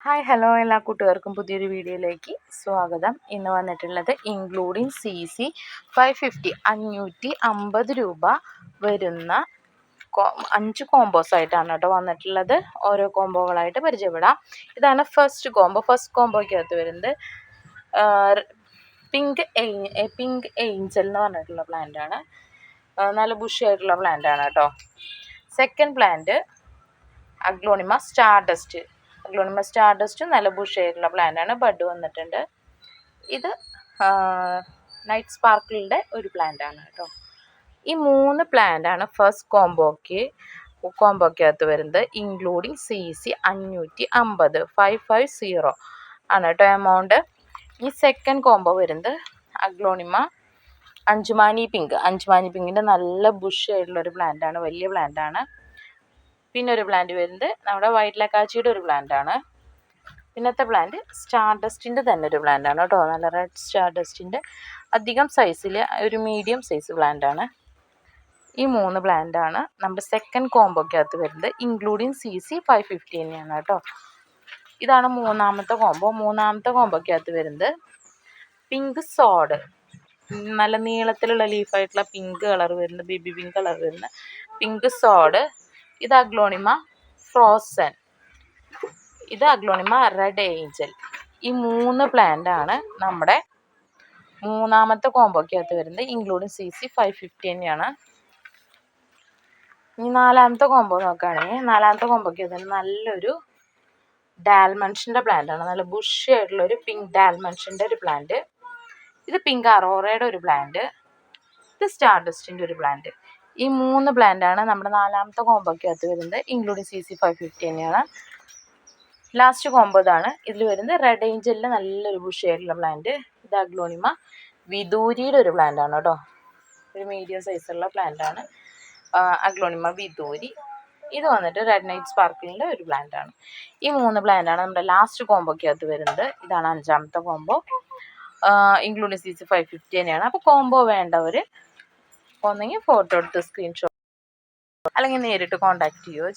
Hi hello എല്ലാ കൂട്ടുകാർക്കും പുതിയൊരു വീഡിയോയിലേക്ക് സ്വാഗതം. ഇന്ന് വന്നിട്ടുള്ളത് ഇൻക്ലൂഡിങ് CC 550 550 വരുന്ന 5 കോംബോസ് ആയിട്ടാണ് കേട്ടോ വന്നിട്ടുള്ളത്. ഓരോ കോംബോകളായിട്ട് പരിചയപ്പെടാം. ഇതാണ് ഫസ്റ്റ് കോംബോയ്ക്കകത്ത് വരുന്നത് പിങ്ക് ഏഞ്ചൽ എന്ന് പറഞ്ഞിട്ടുള്ള പ്ലാന്റ് ആണ്. നല്ല ബുഷി ആയിട്ടുള്ള പ്ലാന്റ് ആണ് കേട്ടോ. സെക്കൻഡ് പ്ലാന്റ് അഗ്ലോണിമ സ്റ്റാർഡസ്റ്റ് നല്ല ബുഷ് ആയിട്ടുള്ള പ്ലാന്റ് ആണ്. ബഡ് വന്നിട്ടുണ്ട്. ഇത് നൈറ്റ് സ്പാർക്കിളിൻ്റെ ഒരു പ്ലാന്റ് ആണ് കേട്ടോ. ഈ 3 പ്ലാന്റ് ആണ് ഫസ്റ്റ് കോംബോക്കകത്ത് വരുന്നത്. ഇൻക്ലൂഡിങ് CC 550 ആണ് കേട്ടോ എമൗണ്ട്. ഈ സെക്കൻഡ് കോംബോ വരുന്നത് അഗ്ലോണിമ അഞ്ചുമാനി പിങ്കിൻ്റെ നല്ല ബുഷ് ആയിട്ടുള്ളൊരു പ്ലാന്റ് ആണ്. വലിയ പ്ലാന്റ് ആണ്. പിന്നെ ഒരു പ്ലാന്റ് വരുന്നത് നമ്മുടെ വൈറ്റ് ലക്കാച്ചിയുടെ ഒരു പ്ലാന്റ് ആണ്. പിന്നത്തെ പ്ലാന്റ് സ്റ്റാർഡസ്റ്റിൻ്റെ തന്നെ ഒരു പ്ലാന്റ് ആണ് കേട്ടോ. നല്ല റെഡ് സ്റ്റാർഡസ്റ്റിൻ്റെ അധികം സൈസിൽ ഒരു മീഡിയം സൈസ് പ്ലാന്റ് ആണ്. ഈ 3 പ്ലാന്റ് ആണ് നമ്മുടെ സെക്കൻഡ് കോംബോക്കകത്ത് വരുന്നത്. ഇൻക്ലൂഡിങ് CC 550 തന്നെയാണ് കേട്ടോ. ഇതാണ് മൂന്നാമത്തെ കോംബോക്കകത്ത് വരുന്നത് പിങ്ക് സോഡ്. നല്ല നീളത്തിലുള്ള ലീഫായിട്ടുള്ള പിങ്ക് കളർ വരുന്ന ബേബി പിങ്ക് കളർ വരുന്ന പിങ്ക് സോഡ്. ഇത് അഗ്ലോണിമ ഫ്രോസൺ. ഇത് അഗ്ലോണിമ റെഡ് ഏഞ്ചൽ. ഈ 3 പ്ലാന്റ് ആണ് നമ്മുടെ മൂന്നാമത്തെ കോംബോക്കകത്ത് വരുന്നത്. ഇൻക്ലൂഡിങ് CC 550 തന്നെയാണ്. ഇനി നാലാമത്തെ കോംബോ നോക്കുകയാണെങ്കിൽ നാലാമത്തെ കോംബോക്കകത്ത് നല്ലൊരു ഡാൽമൻഷൻ്റെ പ്ലാന്റ് ആണ്. നല്ല ബുഷി ആയിട്ടുള്ളൊരു പിങ്ക് ഡാൽമൻഷൻ്റെ ഒരു പ്ലാന്റ്. ഇത് പിങ്ക് അറോറയുടെ ഒരു പ്ലാന്റ്. ഇത് സ്റ്റാർഡസ്റ്റിൻ്റെ ഒരു പ്ലാന്റ്. ഈ 3 പ്ലാന്റ് ആണ് നമ്മുടെ നാലാമത്തെ കോംബോക്കകത്ത് വരുന്നത്. ഇൻക്ലൂഡിങ് CC 550 തന്നെയാണ്. ലാസ്റ്റ് കോംബോ ഇതാണ്. ഇതിൽ വരുന്നത് റെഡ് ഏഞ്ചലിൻ്റെ നല്ലൊരു ബുഷി ആയിട്ടുള്ള പ്ലാന്റ്. ഇത് അഗ്ലോണിമ വിദൂരിയുടെ ഒരു പ്ലാന്റ് ആണ് കേട്ടോ. ഒരു മീഡിയം സൈസുള്ള പ്ലാന്റ് ആണ് അഗ്ലോണിമ വിദൂരി. ഇത് വന്നിട്ട് റെഡ് നൈറ്റ് സ്പാർക്കിളിൻ്റെ ഒരു പ്ലാന്റ് ആണ്. ഈ 3 പ്ലാന്റ് ആണ് നമ്മുടെ ലാസ്റ്റ് കോംബോക്കകത്ത് വരുന്നത്. ഇതാണ് അഞ്ചാമത്തെ കോംബോ. ഇൻക്ലൂഡിങ് CC 550 തന്നെയാണ്. അപ്പോൾ കോംബോ വേണ്ടവർ ഒന്നെങ്കിൽ ഫോട്ടോ എടുത്ത് സ്ക്രീൻഷോട്ട് അല്ലെങ്കിൽ നേരിട്ട് കോൺടാക്ട് ചെയ്യുമോ